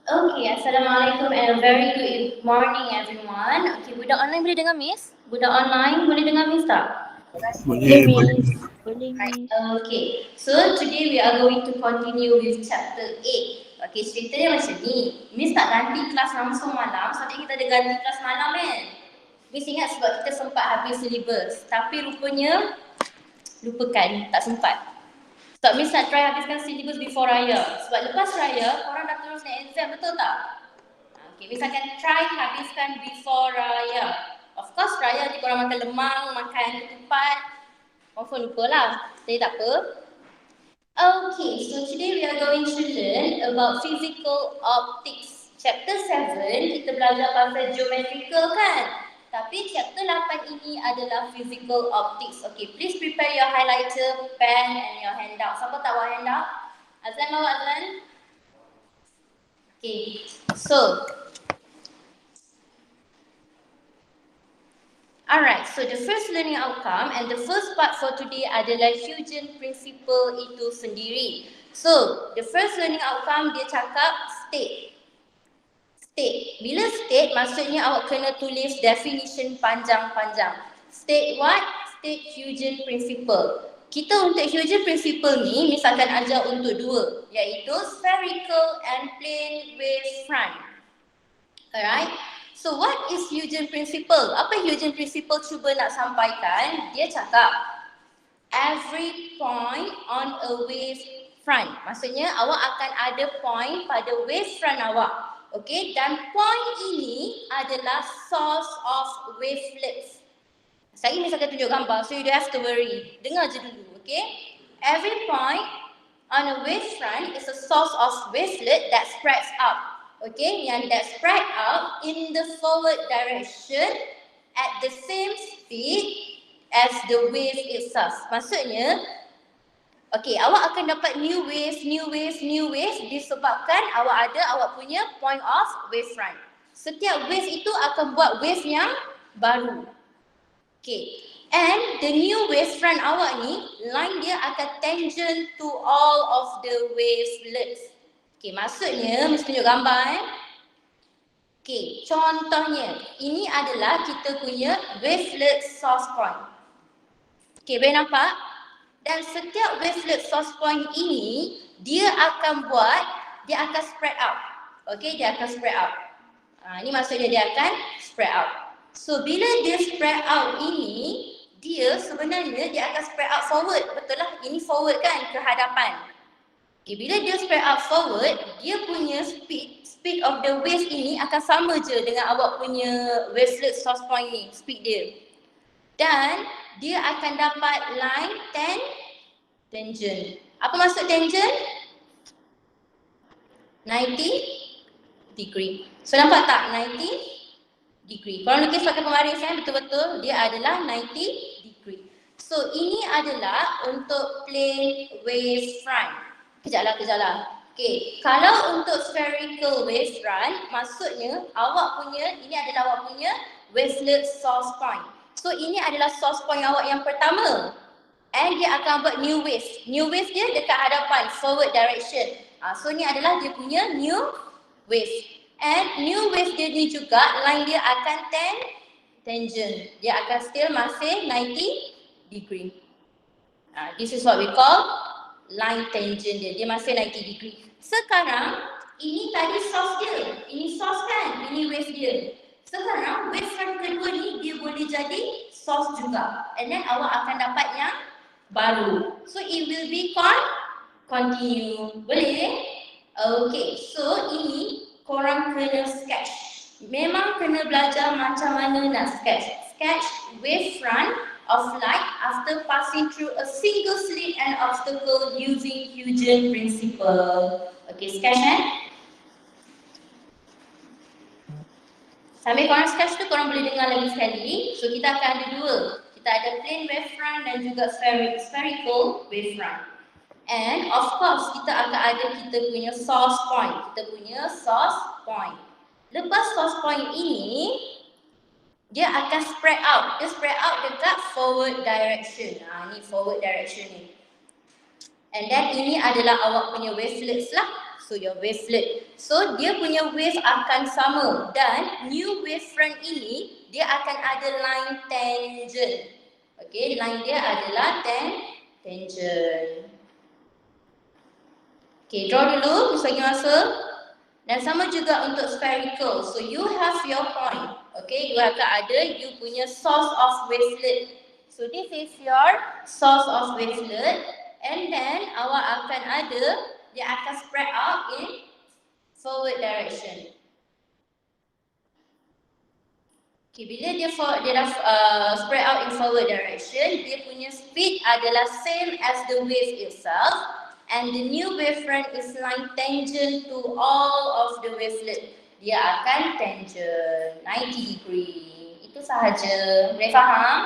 Okay, Assalamualaikum and a very good morning everyone. Okay, budak online boleh dengar Miss? Budak online boleh dengar Miss tak? Boleh, boleh. Boleh Right. Miss. Okay, so today we are going to continue with chapter 8. Okay, cerita dia macam ni. Miss tak ganti kelas langsung malam, sebab kita ada ganti kelas malam kan? Miss ingat sebab kita sempat habis syllabus, tapi rupanya lupakan, tak sempat. Sebab Miss nak try habiskan syllabus before raya. Sebab lepas raya, korang dah terus nak exam, betul tak? Okay, Miss akan try habiskan before raya. Of course, raya nanti korang makan lemang, makan ketupat. Confirm lupa lah. Jadi tak apa. Okay, so today we are going to learn about physical optics. Chapter 7, kita belajar pasal geometrical kan? Tapi chapter 8 ini adalah physical optics. Okay, please prepare your highlighter, pen and your handout. Siapa tak bawa handout? Azlan bawa Azlan? Okay, so alright, so the first learning outcome and the first part for today adalah Huygens principle itu sendiri. So, the first learning outcome dia cakap state. State. Bila state, maksudnya awak kena tulis definition panjang-panjang. State what? State Huygens principle. Kita untuk Huygens principle ni, misalkan ajar untuk dua, iaitu spherical and plane wavefront. Alright. So what is Huygens principle? Apa Huygens principle cuba nak sampaikan? Dia cakap every point on a wavefront. Maksudnya awak akan ada point pada wavefront awak. Okay, dan point ini adalah source of wavelets. Saya misalkan tunjuk gambar, so you don't have to worry. Dengar je dulu, okay? Every point on a wavefront is a source of wavelet that spreads out. Okay, yang that spread out in the forward direction at the same speed as the wave itself. Maksudnya, okay, awak akan dapat new wave disebabkan awak punya point of wavefront. Setiap wave itu akan buat wave yang baru. Okay, and the new wavefront awak ni, line dia akan tangent to all of the wavelets. Okay, maksudnya, mesti tunjuk gambar Okay, contohnya, ini adalah kita punya wavelet source point. Okay, boleh nampak? Dan setiap wavelet source point ini, dia akan spread out. Okay, dia akan spread out. Ini maksudnya dia akan spread out. So, bila dia spread out ini, dia sebenarnya dia akan spread out forward. Betul lah, ini forward kan, ke hadapan. Okay, bila dia spread out forward, dia punya speed of the wave ini akan sama je dengan awak punya wavelet source point ni, speed dia. Dan dia akan dapat line tangent. Apa maksud tangent? 90 degree. So nampak tak 90 degree. Kalau lukis pakai pembaris betul-betul dia adalah 90 degree. So ini adalah untuk plane wavefront. Kejaplah. Okay, kalau untuk spherical wavefront, maksudnya ini adalah awak punya wavelet source point. So ini adalah source point awak yang pertama. And dia akan buat new wave. New wave dia dekat hadapan, forward direction. So ni adalah dia punya new wave. And new wave dia ni juga, line dia akan tangent. Dia akan still masih 90 degree. This is what we call line tangent dia. Dia masih 90 degree. Sekarang, ini tadi source dia. Ini source kan? Ini wave dia. Sekarang, wavefront kedua ni dia boleh jadi source juga. And then awak akan dapat yang baru. So, it will be continue. Boleh? Okay, so ini korang kena sketch. Memang kena belajar macam mana nak sketch. Sketch wavefront of light after passing through a single slit and obstacle using Huygens principle. Okay, sketch Sambil korang sketch tu, korang boleh dengar lagi sekali. So kita akan ada dua. Kita ada plane wavefront dan juga spherical wavefront. And of course, kita akan ada kita punya source point. Lepas source point ini, dia akan spread out. Dia spread out dekat forward direction. Ni forward direction ni. And then ini adalah awak punya wavelets lah. So your wavelet. So dia punya wave akan sama dan new wavefront ini dia akan ada line tangent. Okay, line dia adalah tangent. Okay, draw dulu, bagi masa. Dan sama juga untuk spherical. So you have your point. Okay, you akan ada you punya source of wavelet. So this is your source of wavelet. And then awak akan ada, dia akan spread out in forward direction. Okay, bila dia dah spread out in forward direction, dia punya speed adalah same as the wave itself. And the new wavefront is line tangent to all of the wavelet. Dia akan tangent 90 degree. Itu sahaja. Boleh faham?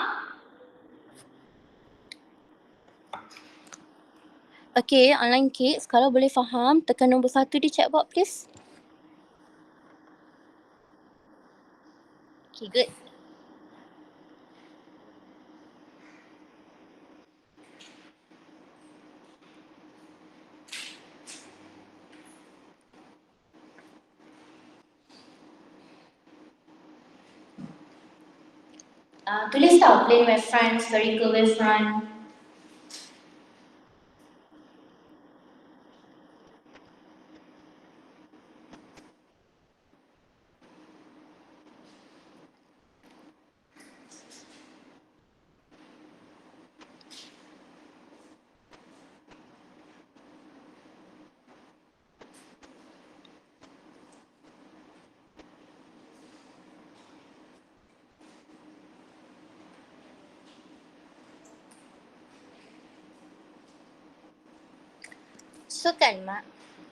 Okay, online kids, kalau boleh faham, tekan nombor 1 di chat box please. Okay, good. Tulis tau, plane wavefront, spherical wavefront. So kan mak?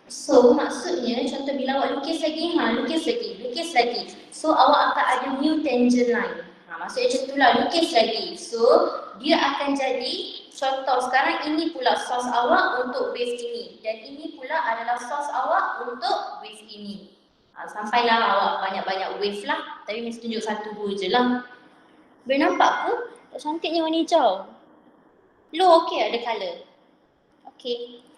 So maksudnya contoh bila awak lukis lagi, lukis lagi. So awak akan ada new tangent line. Maksudnya macam itulah, lukis lagi. So dia akan jadi, contoh sekarang ini pula source awak untuk wave ini. Dan ini pula adalah source awak untuk wave ini. Sampailah awak banyak-banyak wave lah. Tapi mesti tunjuk satu dua je lah. Boleh nampak ke? Tak cantiknya warna hijau. Low okey ada colour. Okey.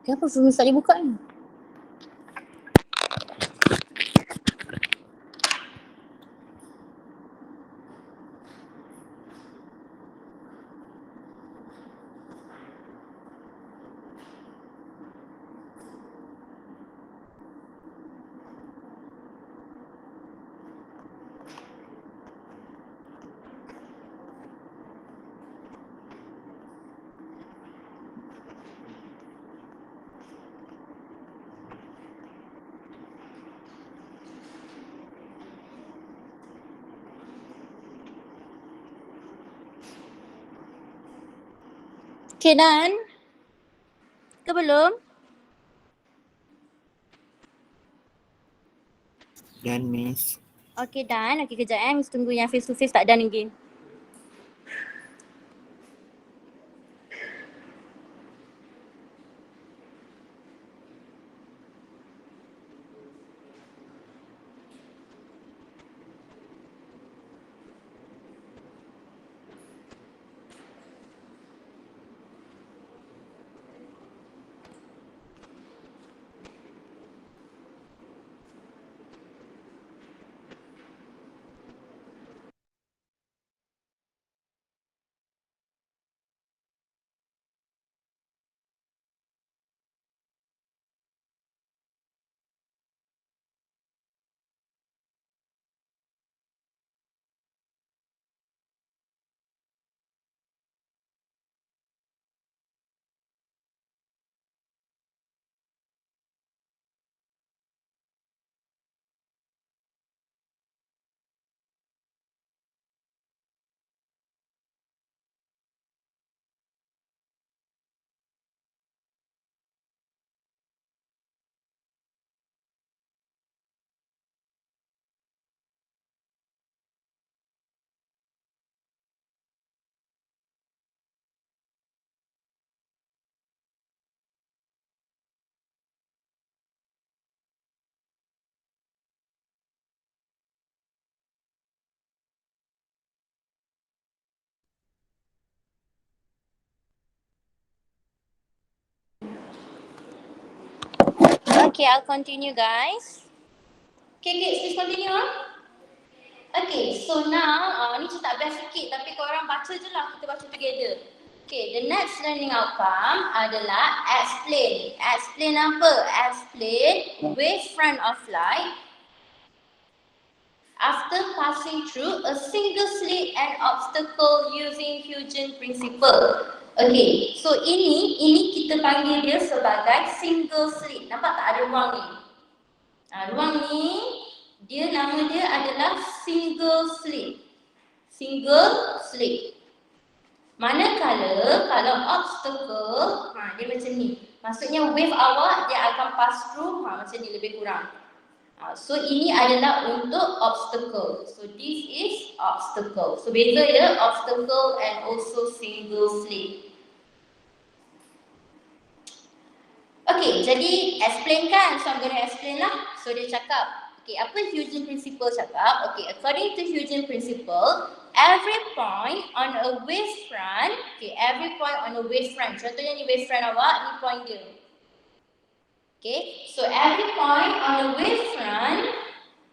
Kenapa Zoom tak dibuka ni? Okay, done? Ke belum? Done, Miss. Okay, done. Okay, kejap Miss tunggu yang face to face tak done lagi. Okay, I'll continue guys. Okay, please continue. Okay, so now ni cerita best sikit tapi korang baca je lah, kita baca together. Okay, the next learning outcome adalah explain. Explain apa? Explain wavefront of light after passing through a single slit and obstacle using Huygens principle. Okay, so ini kita panggil dia sebagai single slit. Nampak tak ada ruang ni? Ruang ni dia nama dia adalah single slit. Single slit. Manakala kalau obstacle, dia macam ni. Maksudnya wave awak dia akan pass through macam ni lebih kurang. So ini adalah untuk obstacle. So this is obstacle. So beza ya obstacle and also single slit. Okay, jadi explain kan? So I'm going to explain lah. So dia cakap, okay, apa Huygens principle cakap? Okay, according to Huygens principle, every point on a wavefront, okay, every point on a wavefront. Contohnya ni wavefront awak, ni point dia. Okay, so every point on a wavefront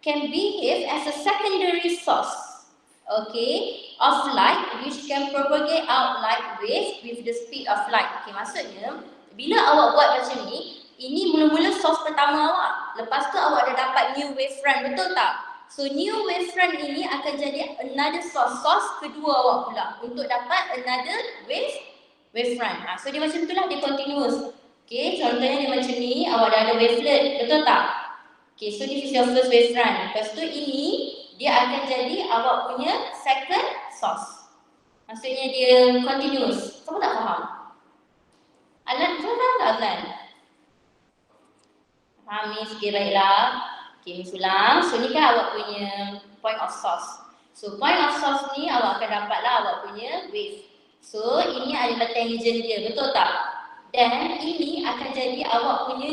can behave as a secondary source, okay, of light which can propagate out light waves with the speed of light. Okay, maksudnya bila awak buat macam ni, ini mula-mula source pertama awak. Lepas tu awak dah dapat new wavefront, betul tak? So new wavefront ini akan jadi another source kedua awak pula untuk dapat another wavefront. So dia macam itulah, dia continuous. Okay, contohnya dia macam ni, awak dah ada wavelet, betul tak? Okay, so this is your first wavefront. Lepas tu ini, dia akan jadi awak punya second source. Maksudnya dia continuous. Kamu tak faham? Alan, kamu faham tak Alan? Faham ni sikit baiklah. Okay, Miss ulang. So ni kan awak punya point of source. So point of source ni awak akan dapatlah awak punya wave. So ini adalah tangent dia, betul tak? Dan ini akan jadi awak punya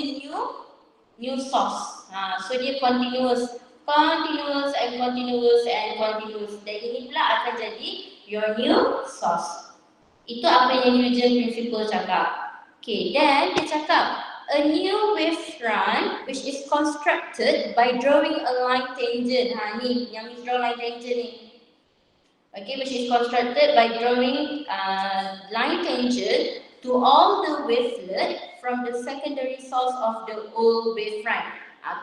new source. So dia continuous and continuous and continuous. Dan ini pula akan jadi your new source. Itu apa yang Huygens principle cakap. Okay, then dia cakap a new wavefront which is constructed by drawing a line tangent. Ni yang Miss draw line tangent ni. Okay, which is constructed by drawing line tangent to all the wavelet from the secondary source of the old wavefront.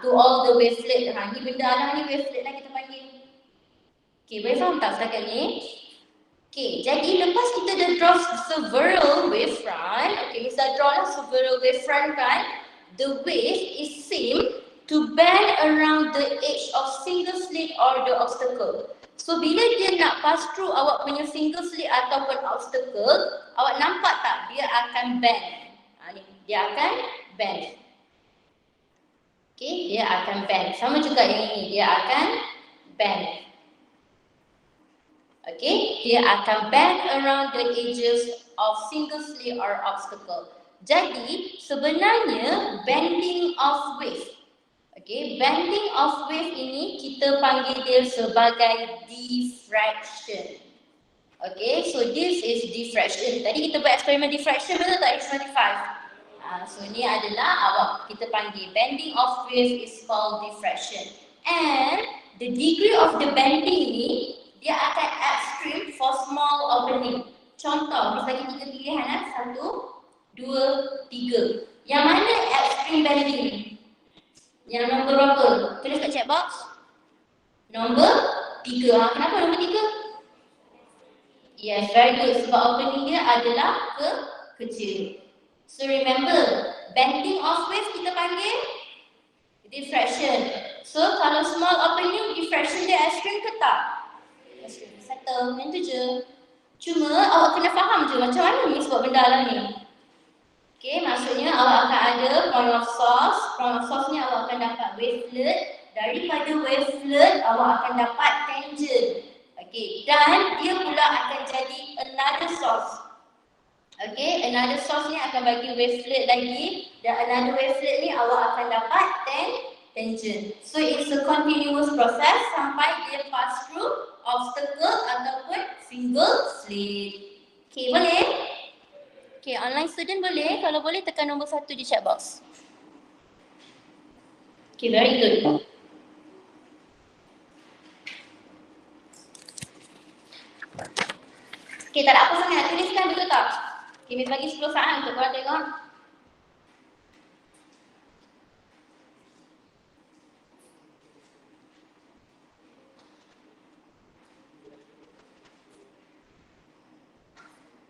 To all the wavelet. Ni benda lah ni wavelet lah kita panggil. Okay, boleh faham tak setakat ni? Okay, jadi lepas kita dah draw several wavefront, okay, kita draw lah several wavefront kan, the wave is seen to bend around the edge of single slit or the obstacle. So bila dia nak pass through awak punya single slit ataupun obstacle, awak nampak tak dia akan bend. Dia akan bend. Okay, dia akan bend. Sama juga yang ini, dia akan bend. Okay, dia akan bend around the edges of single slit or obstacle. Jadi sebenarnya bending of wave. Okay, bending of wave ini kita panggil dia sebagai diffraction. Okay, so this is diffraction. Tadi kita buat eksperimen diffraction, betul tak? X25. So ni adalah awak kita panggil bending of wave is called diffraction. And the degree of the bending ni dia akan extreme for small opening. Contoh, kita bagi 3 pilihan 1, 2, 3. Yang mana extreme bending ni? Yang nombor berapa? Tulis kat chat box. Nombor 3. Kenapa nombor 3? Yes, very good. Sebab opening dia adalah kecil. So remember, bending of wave kita panggil diffraction. So kalau small opening, diffraction dia extreme ke tak? Settle, yang tu je. Cuma awak kena faham je macam mana Miss buat benda lah ni. Okay, maksudnya awak akan ada point of source. Point of source ni awak akan dapat wavelet. Daripada wavelet awak akan dapat tangent. Okay, dan dia pula akan jadi another source. Okay, another source ni akan bagi wavelet lagi. Dan another wavelet ni awak akan dapat tangent. So it's a continuous process sampai dia pass through obstacle ataupun single slit. Okay, boleh? Okay, online student boleh? Kalau boleh tekan nombor 1 di chat box. Okay, very good. Okay, tak ada apa sangat nak tuliskan dulu tak? Okay, Miss bagi 10 saat untuk korang tengok.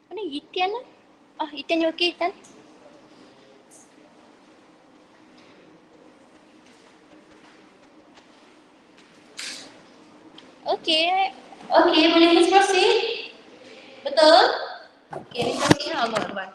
Mana Itian lah? Ah, Itian you okay, Itian? Okay. Okay, boleh Miss proceed? Betul? Okay, Miss proceed lah, Allah Akbar.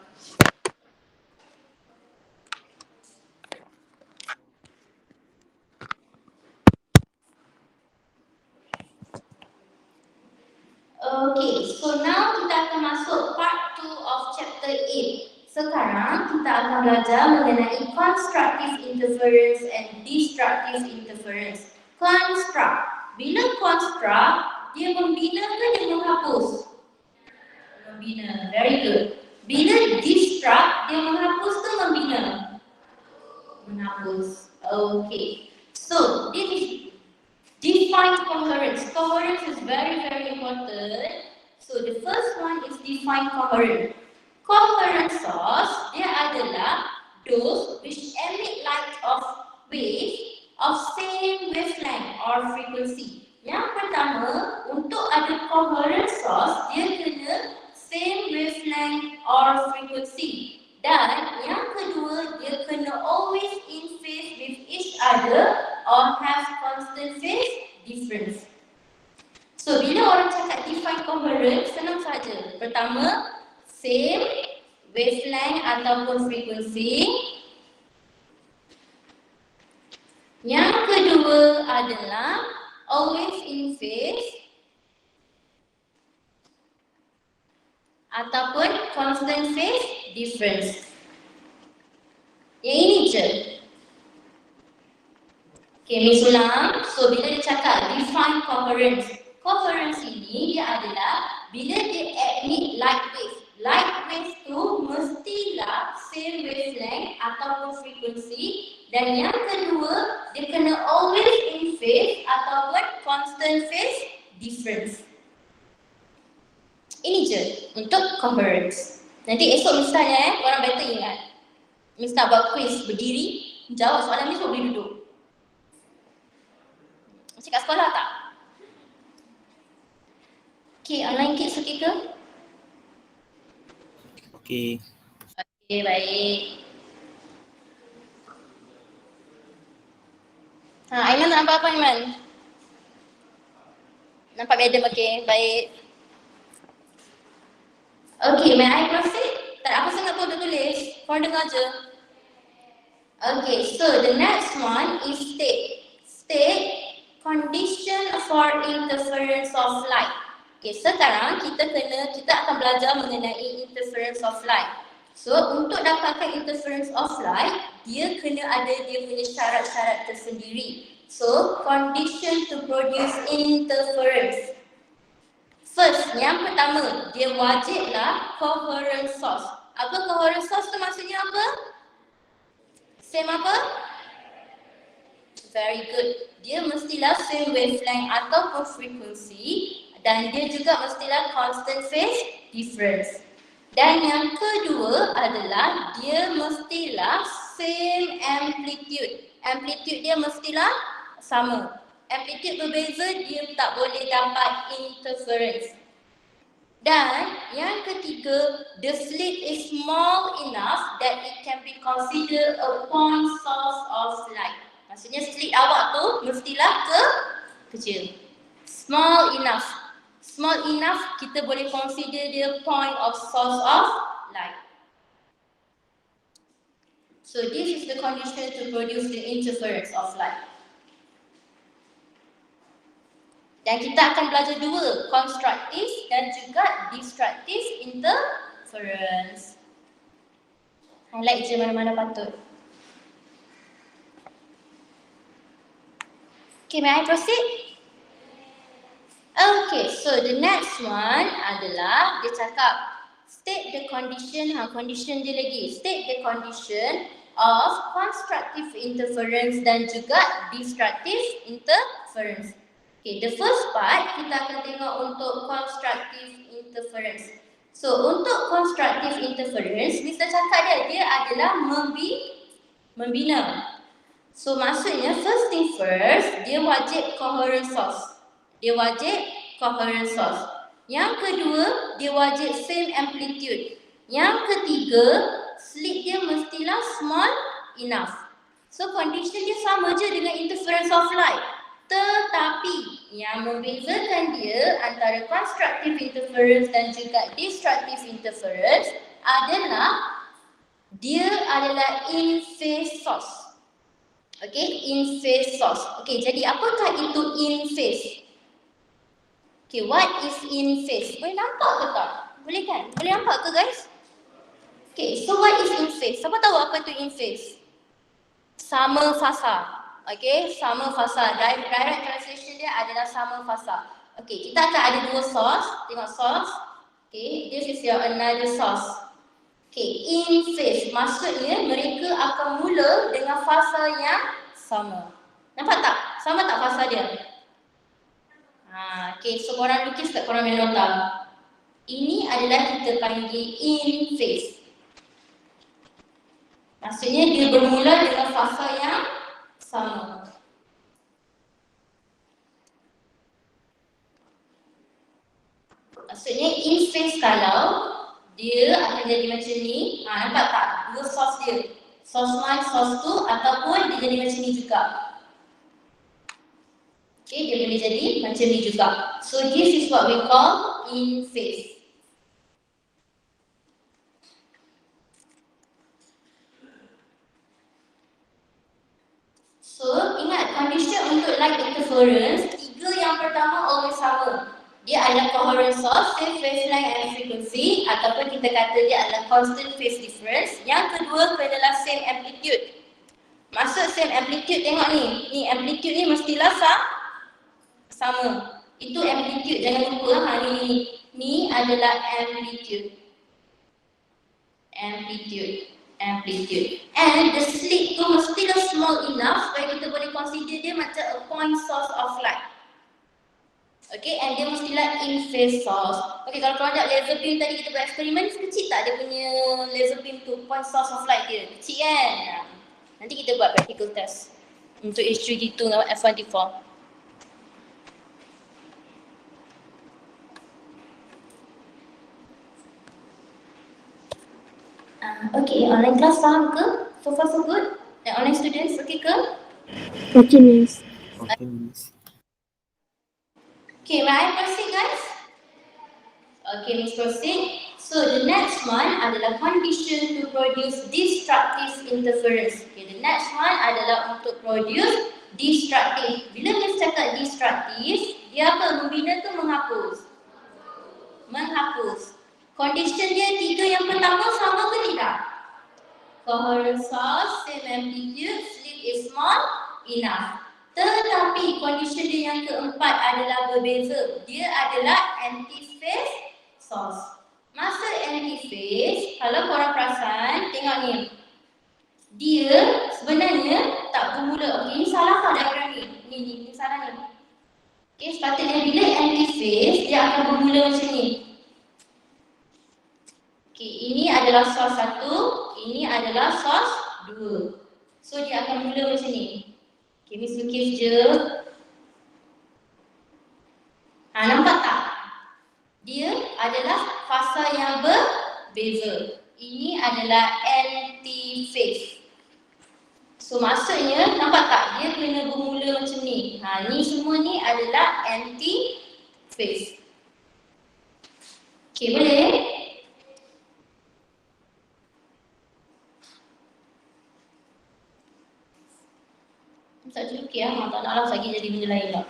Okay, so now kita akan masuk part 2 of chapter 8. Sekarang kita akan belajar mengenai constructive interference and destructive interference. Construct. Bila construct, dia membina ke dia menghapus? Membina. Very good. Bila destruct, dia menghapus ke membina? Menghapus. Okay. So, this is define coherence. Coherence is very, very important. So, the first one is define coherence. Coherent source, dia adalah those which emit light of wave of same wavelength or frequency. Yang pertama, untuk ada coherent source, dia kena same wavelength or frequency. Dan yang kedua, dia kena always in phase with each other or have constant phase difference. So, bila orang cakap define coherence, senang saja. Pertama, same wavelength ataupun frequency. Yang kedua adalah always in phase ataupun constant phase difference. Yang ini je. Okay, Miss ulang. So, bila dia cakap define coherence, coherence ini dia adalah bila dia emit light wave. Light wave tu mestilah same wavelength ataupun frequency. Dan yang kedua, dia kena always in phase ataupun constant phase difference. Ini je untuk coherence. Nanti esok misalnya korang better ingat. Miss nak buat quiz berdiri, jawab soalan Miss boleh duduk. Macam kat sekolah tak? Okay, online kids okay ke? Okay. Okay, baik. Aiman nak nampak apa Aiman? Nampak madam, okay, baik. Okay, may I proceed? Tak ada apa sangat pun untuk tulis. Korang dengar je. Okay, so the next one is state. State, condition for interference of light. Okay, sekarang kita akan belajar mengenai interference of light. So, untuk dapatkan interference of light, dia kena ada dia punya syarat-syarat tersendiri. So, condition to produce interference. First, yang pertama, dia wajiblah coherent source. Apa coherent source tu maksudnya apa? Same apa? Very good. Dia mestilah same wavelength ataupun frequency dan dia juga mestilah constant phase difference. Dan yang kedua adalah dia mestilah same amplitude. Amplitude dia mestilah sama. Amplitude berbeza, dia tak boleh dapat interference. Dan yang ketiga, the slit is small enough that it can be considered a point source of light. Maksudnya slit awak tu mestilah kecil. Small enough. Small enough, kita boleh consider dia point of source of light. So this is the condition to produce the interference of light. Dan kita akan belajar dua, constructive dan juga destructive interference. Highlight je mana-mana patut. Okay, may I proceed? Okay, so the next one adalah dia cakap state the condition, condition dia lagi. State the condition of constructive interference dan juga destructive interference. Okay, the first part kita akan tengok untuk constructive interference. So, untuk constructive interference, Mr. cakap dia adalah membina. So, maksudnya first thing first, dia wajib coherent source. Yang kedua, dia wajib same amplitude. Yang ketiga, slit dia mestilah small enough. So, condition dia sama je dengan interference of light. Tetapi, yang membezakan dia antara constructive interference dan juga destructive interference adalah dia adalah in phase source. Okay, in phase source. Okay, jadi apakah itu in phase? Okay, what is in phase? Boleh nampak ke tak? Boleh kan? Boleh nampak ke guys? Okay, so what is in phase? Siapa tahu apa itu in phase? Sama fasa. Okay, sama fasa. Direct translation dia adalah sama fasa. Okay, kita akan ada dua source. Tengok source. Okay, this is your another source. Okay, in phase. Maksudnya mereka akan mula dengan fasa yang sama. Nampak tak? Sama tak fasa dia? Okay, so korang lukis tak korang punya nota? Ini adalah kita panggil in phase. Maksudnya dia bermula dengan fasa yang sama. Maksudnya in phase kalau dia akan jadi macam ni. Nampak tak? Dua source dia. Source 1, source 2 ataupun dia jadi macam ni juga. Okay, dia boleh jadi macam ni juga. So this is what we call in phase. So, ingat condition untuk light interference, tiga yang pertama always sama. Dia adalah coherent source, same phase length and frequency, ataupun kita kata dia adalah constant phase difference. Yang kedua adalah same amplitude. Maksud same amplitude, tengok ni. Ni amplitude ni mestilah sama. Itu amplitude, jangan lupa. Ni adalah amplitude. Amplitude. And the slit tu mestilah small enough supaya kita boleh consider dia macam a point source of light. Okay, and dia mestilah in phase source. Okay, kalau korang lihat laser beam tadi kita buat eksperimen, kecil tak dia punya laser beam tu, point source of light dia? Kecil kan? Nanti kita buat practical test untuk H3D2 dengan F1T4. Okay, online class faham ke? So far so good? Online students okay ke? Okay, Miss. Okay, Miss. Okay, may I proceed guys? Okay, let's proceed. So the next one adalah condition to produce destructive interference. Okay, the next one adalah untuk produce destructive. Bila Miss cakap destructive, dia apa? Membina tu menghapus? Menghapus. Condition dia tiga yang pertama sama ke tidak? Coherent source, same amplitude, slit is small enough. Tetapi condition dia yang keempat adalah berbeza. Dia adalah anti-phase source. Maksud anti-phase, kalau korang perasan, tengok ni. Dia sebenarnya tak bermula. Okay, ini salah tak diagram ni? Ni salah ni. Okay, sepatutnya bila anti-phase, dia akan bermula macam ni. Okay, ini adalah source 1, ini adalah source 2. So dia akan mula macam ni. Okay, Miss lukis je. Nampak tak? Dia adalah fasa yang berbeza. Ini adalah anti-phase. So maksudnya, nampak tak? Dia kena bermula macam ni. Ni semua ni adalah anti-phase. Okay, boleh? Tak cukup tak nak lah lagi jadi benda lain lah.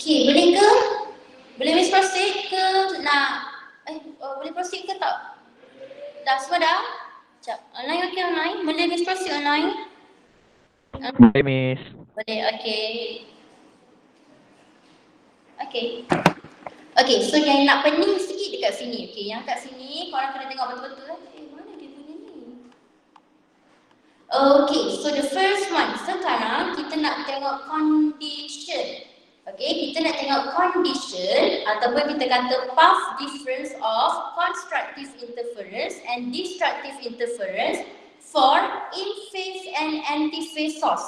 Okay, boleh ke? Boleh Miss proceed ke nak? Boleh proceed ke tak? Dah semua dah? Sekejap. Online okey online? Boleh Miss proceed online? Boleh Miss. Boleh, okay. Okay. Okay, so yang nak pening sikit dekat sini. Okay, yang kat sini korang kena tengok betul-betul lah. Mana dia punya ni? Okay, so the first one. Sekarang kita nak tengok condition. Okay, kita nak tengok condition ataupun kita kata path difference of constructive interference and destructive interference for in-phase and anti-phase source.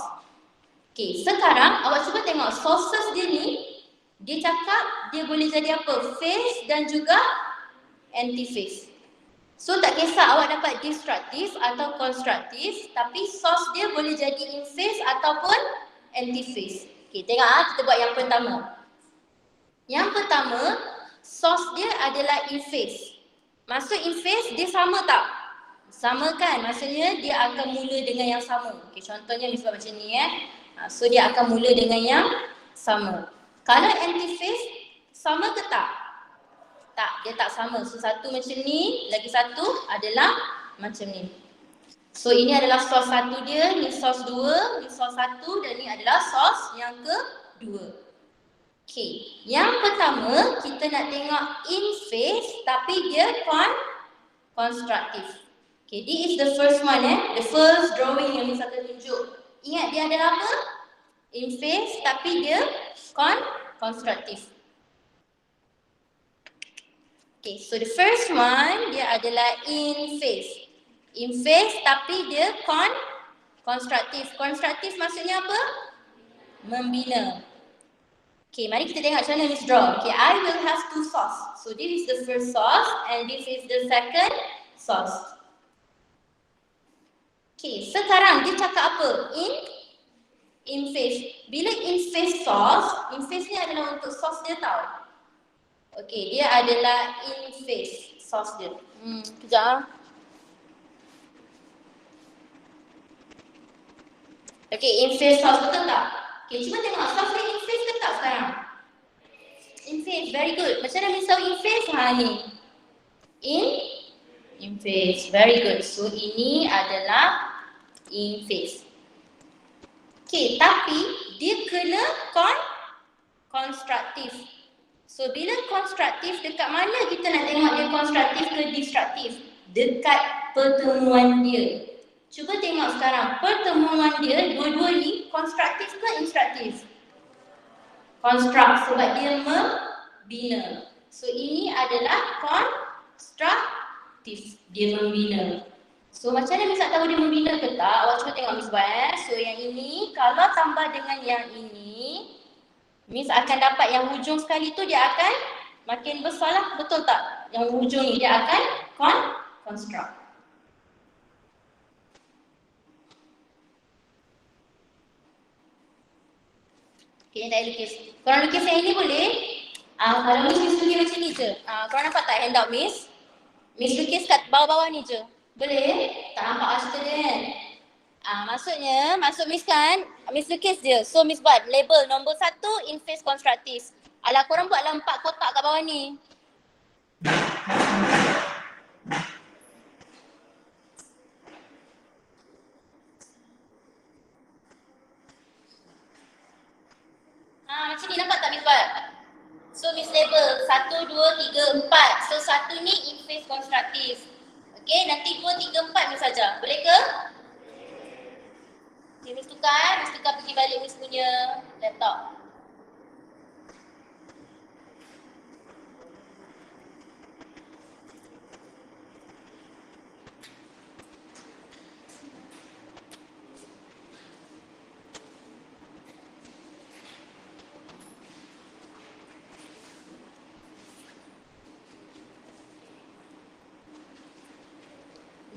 Okay, sekarang awak cuba tengok sources dia ni. Dia cakap dia boleh jadi apa? Phase dan juga anti-phase. So tak kisah awak dapat destruktif atau konstruktif, tapi source dia boleh jadi in phase ataupun anti-phase. Okay, tengok kita buat yang pertama. Yang pertama, source dia adalah in phase. Maksud in phase dia sama tak? Sama kan? Maksudnya dia akan mula dengan yang sama. Okay, contohnya misalnya macam ni so dia akan mula dengan yang sama. Kalau anti-phase sama ke tak? Tak, dia tak sama. So satu macam ni, lagi satu adalah macam ni. So ini adalah source satu dia, ni source dua, ni source satu dan ni adalah source yang kedua. Okay, yang pertama kita nak tengok in phase tapi dia konstruktif. Okay, this is the first one the first drawing yang Miss akan tunjuk. Ingat dia adalah apa? In phase tapi dia konstruktif. Okay, so the first one dia adalah in phase. In phase tapi dia konstruktif. Konstruktif maksudnya apa? Membina. Okay, mari kita tengok macam mana Miss draw. Okay, I will have two source. So this is the first source and this is the second source. Okay, sekarang dia cakap apa? In phase. Bila in phase source, in phase ni adalah untuk source dia tau. Okay, dia adalah in phase source dia. Kejap. Okay, in phase source betul tak? Okay, cuba tengok source ni in phase ke tak sekarang? In phase, very good. Macam mana Miss tahu in phase? Ni. In phase, very good. So ini adalah in phase. Okay, tapi dia kena konstruktif. So bila konstruktif, dekat mana kita nak tengok dia konstruktif ke destruktif? Dekat pertemuan dia. Cuba tengok sekarang, pertemuan dia dua-dua ni konstruktif ke instruktif? Konstruk sebab dia membina. So ini adalah konstruktif, dia membina. So macam mana Miss tak tahu dia membina ke tak? Awak cuba tengok Miss buat So yang ini, kalau tambah dengan yang ini, Miss akan dapat yang hujung sekali tu dia akan makin besar lah. Betul tak? Yang hujung ni dia akan construct. Okay, tak lukis. Korang lukis yang ini boleh? Kalau Miss lukis macam ni je. Korang nampak tak handout Miss? Miss lukis kat bawah-bawah ni je. Boleh? Tak nampak asal dia kan? Maksudnya, maksud Miss kan, Miss lukis je. So Miss buat label nombor 1 in phase konstruktif. Alah korang buatlah 4 kotak kat bawah ni. Macam ni nampak tak Miss buat? So Miss label 1, 2, 3, 4. So 1 ni in phase konstruktif. Okay, nanti 2, 3, 4 Miss saja. Boleh ke? Okay, Miss tukar pergi balik Miss punya laptop.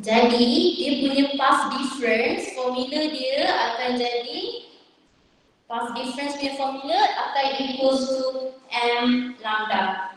Jadi, dia punya path difference, formula dia akan jadi path difference punya formula akan equals to M lambda.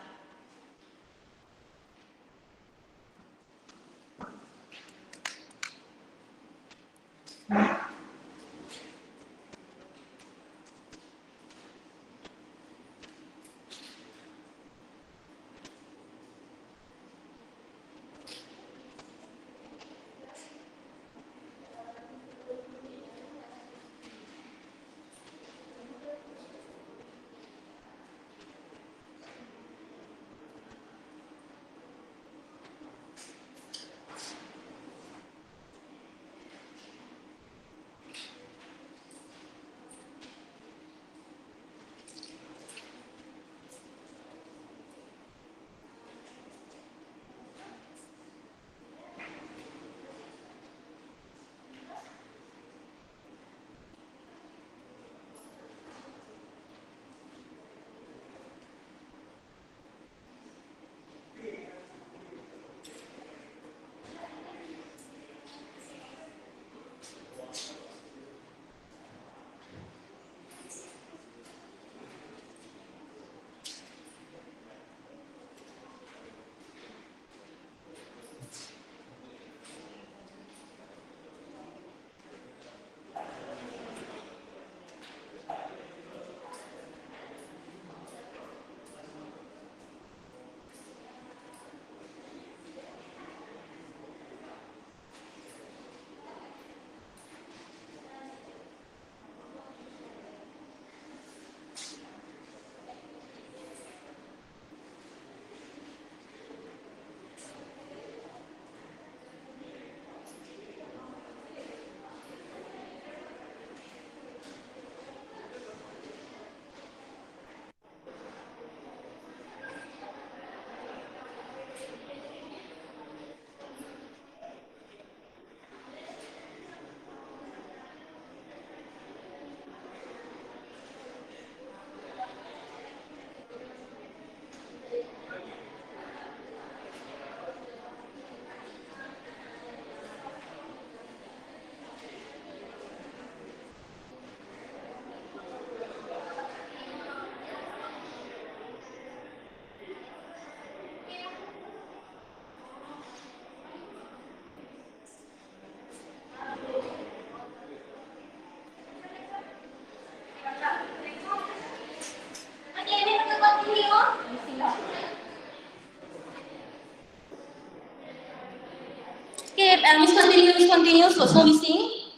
continuous for so missing?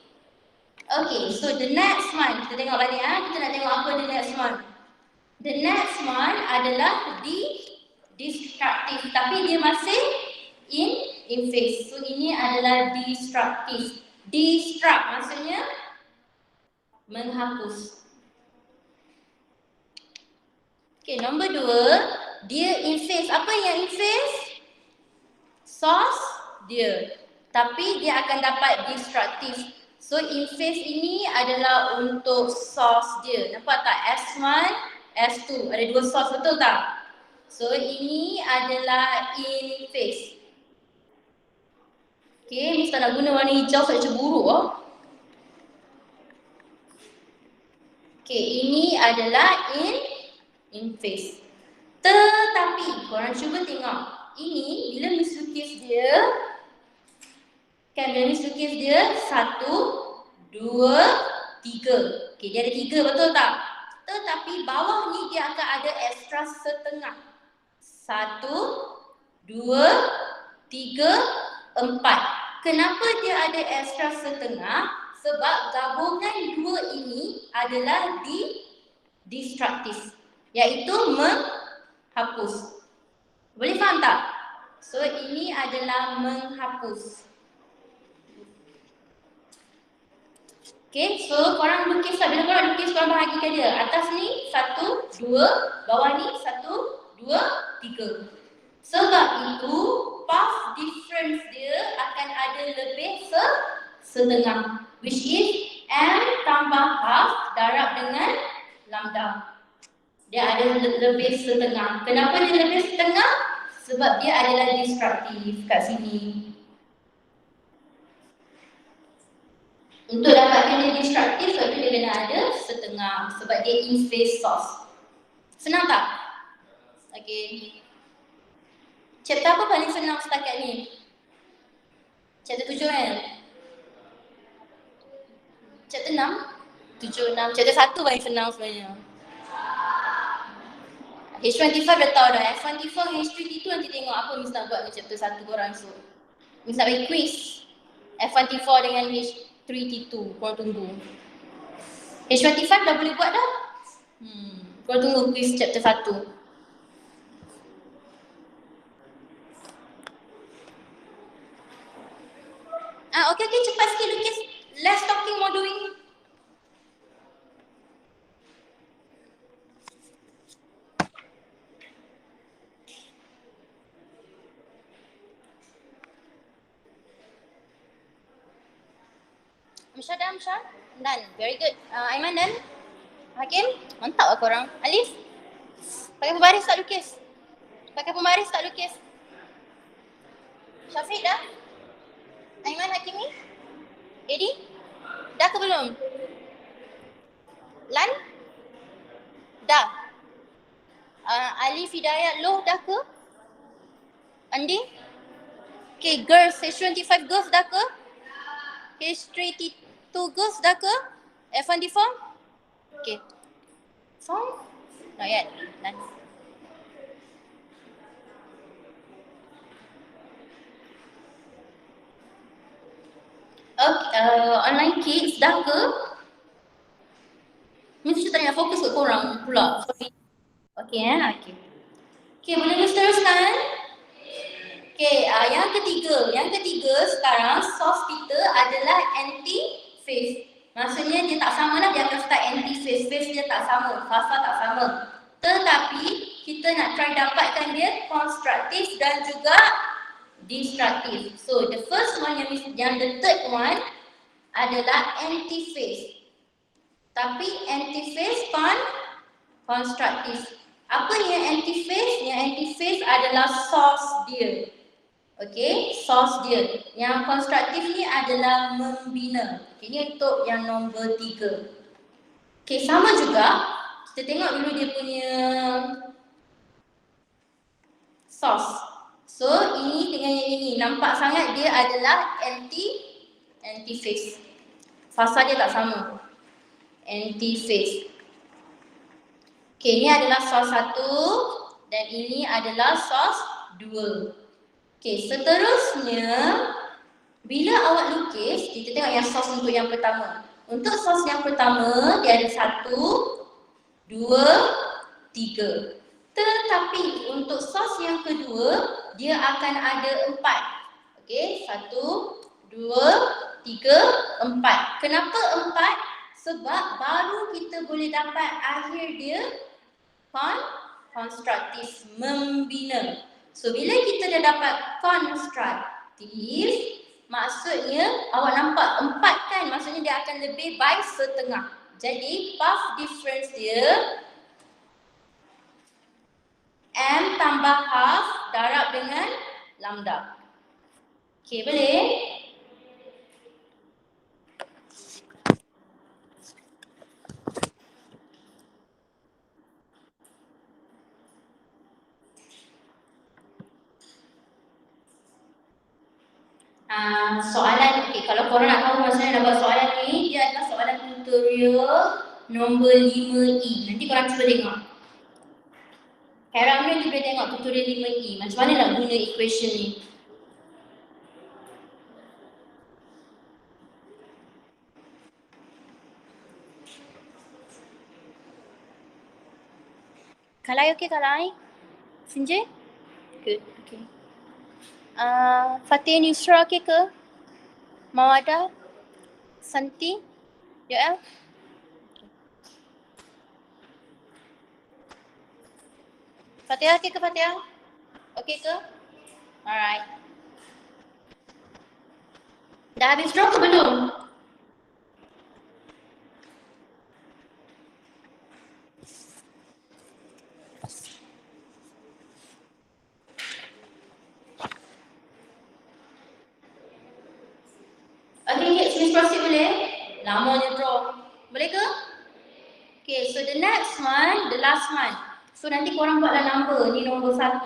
Okay, so the next one, kita tengok balik kita nak tengok apa the next one. The next one adalah destructive, tapi dia masih in phase. So ini adalah destructive. Destruct maksudnya menghapus. Okay, nombor 2, dia in phase. Apa yang in phase? Source dia. Tapi dia akan dapat destructive. So in phase ini adalah untuk source dia. Nampak tak? S1, S2. Ada 2 source, betul tak? So ini adalah in phase. Okay, Miss tak nak guna warna hijau sebab cemburu. Okay, ini adalah in phase. Tetapi korang cuba tengok. Ini bila Miss lukis dia, kan bila Miss lukis dia 1, 2, 3. Okay, dia ada 3, betul tak? Tetapi bawah ni dia akan ada ekstra setengah. 1, 2, 3, 4. Kenapa dia ada ekstra setengah? Sebab gabungan 2 ini adalah destructive, iaitu menghapus. Boleh faham tak? So ini adalah menghapus. Okay, so korang lukis lah. Bila korang lukis, korang bahagikan dia. Atas ni 1, 2, bawah ni 1, 2, 3. Sebab itu path difference dia akan ada lebih setengah, which is M tambah half darab dengan lambda. Dia ada lebih setengah. Kenapa dia lebih setengah? Sebab dia adalah destructive kat sini. Untuk dapatkan dia destructive, sebab dia kena ada setengah. Sebab dia in phase source. Senang tak? Okay. Chapter apa paling senang setakat ni? Chapter 7 kan? Chapter 6? 7, 6. Chapter 1 paling senang sebenarnya. H25 dah tahu dah. F24, H32 nanti tengok apa Miss nak buat dengan chapter 1 korang esok. Miss nak bagi quiz F14 dengan H32. Korang tunggu. H25 dah boleh buat dah? Korang tunggu quiz chapter 1. Okay, cepat sikit lukis. Less talking, more doing. Amsyar dah, Amsyar? Done. Very good. Aiman done? Hakim? Mantap lah korang. Alif? Pakai pembaris tak lukis? Pakai pembaris tak lukis? Syafiq dah? Aiman, Hakim ni? Eddie? Dah ke belum? Lan? Dah. Alif, Hidayat, Loh dah ke? Andi? Okay, girls, H25 girls dah ke? H32 girls dah ke? F1D4? Okay. Form? Not yet. Done. Okay, online kids dah ke? Miss tak nak fokus ke korang pula. Sorry. Okay, okay. Okay, boleh Miss teruskan? Okay, yang ketiga sekarang source kita adalah anti-phase. Maksudnya dia tak sama lah, dia akan start anti-phase. Phase dia tak sama, fasa tak sama. Tetapi kita nak try dapatkan dia constructive dan juga destructive. So the first one yang the third one adalah anti-phase. Tapi anti-phase constructive. Apa yang anti-phase? Yang anti-phase adalah source dia. Okay, source dia. Yang constructive ni adalah membina. Okay, ni untuk yang nombor 3. Okay, sama juga. Kita tengok dulu dia punya source. So, ini dengan yang ini. Nampak sangat dia adalah anti-phase. Fasa dia tak sama. Anti-phase. Okay, ini adalah source 1 dan ini adalah source 2. Okay, seterusnya Bila awak lukis, kita tengok yang sos untuk yang pertama. Untuk sos yang pertama, dia ada 1, 2, 3. Tetapi untuk sos yang kedua, dia akan ada 4. Okey, 1, 2, 3, 4. Kenapa 4? Sebab baru kita boleh dapat akhir dia konstruktif, membina. So bila kita dah dapat konstruktif, maksudnya awak nampak 4 kan, maksudnya dia akan lebih by setengah. Jadi path difference dia M tambah half darab dengan lambda. Okey, boleh? Soalan, okey, kalau korang nak tahu macam mana nak buat soalan ni, dia adalah soalan tutorial nombor 5E. Nanti korang cuba tengok. Harap ni boleh tengok tutorial 5E. Macam mana nak guna equation ni. Kalai okey Kalai? Sinjay? Good, okay. Fatih Nusra okey ke? Mawada? Santi? Yoel? Fatihah okey ke Fatihah? Okey ke? Alright. Dah habis draw ke belum? Okay, Miss proceed boleh? Lamanya draw. Boleh ke? Okay, so the next one, the last one. So nanti korang buatlah number. Ni nombor 1,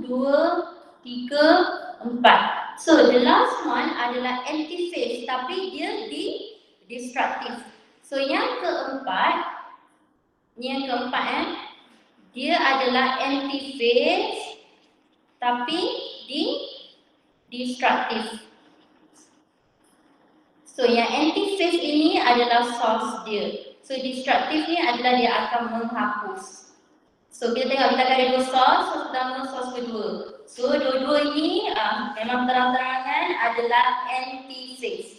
2, 3, 4. So the last one adalah antiphase tapi dia destructive. So yang keempat, dia adalah antiphase tapi destructive. So yang antiphase ini adalah source dia. So destructive ni adalah dia akan menghapus. So kita tengok kita ada 2 source pertama, source kedua. So dua-dua ini memang terang-terangan adalah antiphase.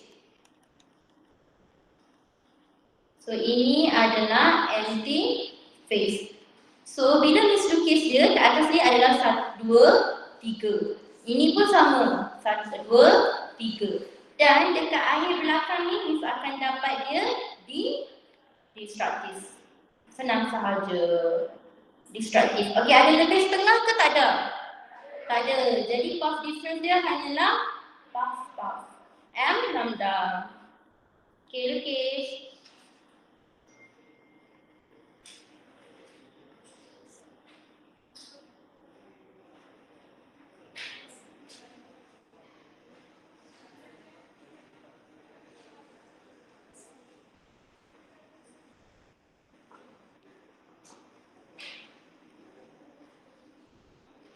So ini adalah antiphase. So bila Miss lukis dia, ke atas ni adalah 1, 2, 3. Ini pun sama, 1, 2, 3. Dan dekat akhir belakang ni Miss akan dapat dia destructive. Senang sahaja. Destructive. Okey, ada lebih setengah ke tak ada? Tak ada. Jadi path difference dia hanyalah path. M lambda. Okey, lukis.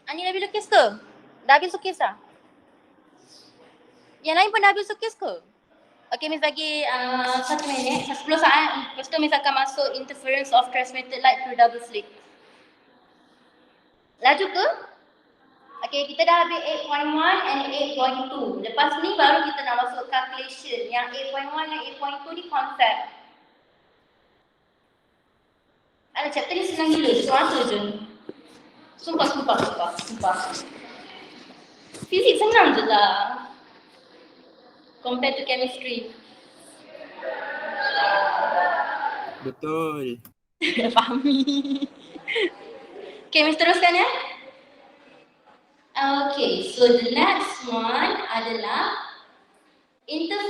Ani dah habis lukis ke? Dah habis lukis dah? Yang lain pun dah habis lukis ke? Okey, Miss bagi 1 minit, 10 saat. Lepas tu Miss akan masuk interference of transmitted light through double slit. Laju ke? Okey, kita dah habis 8.1 and 8.2. Lepas ni baru kita nak masuk calculation. Yang 8.1 dan 8.2 ni konsep. Ada chapter ni senang gila, suara je. Sumpah. Fizik senang je lah. Compared to chemistry. Betul. Fahami. Okay, Miss teruskan ya. Okay, so the next one adalah interference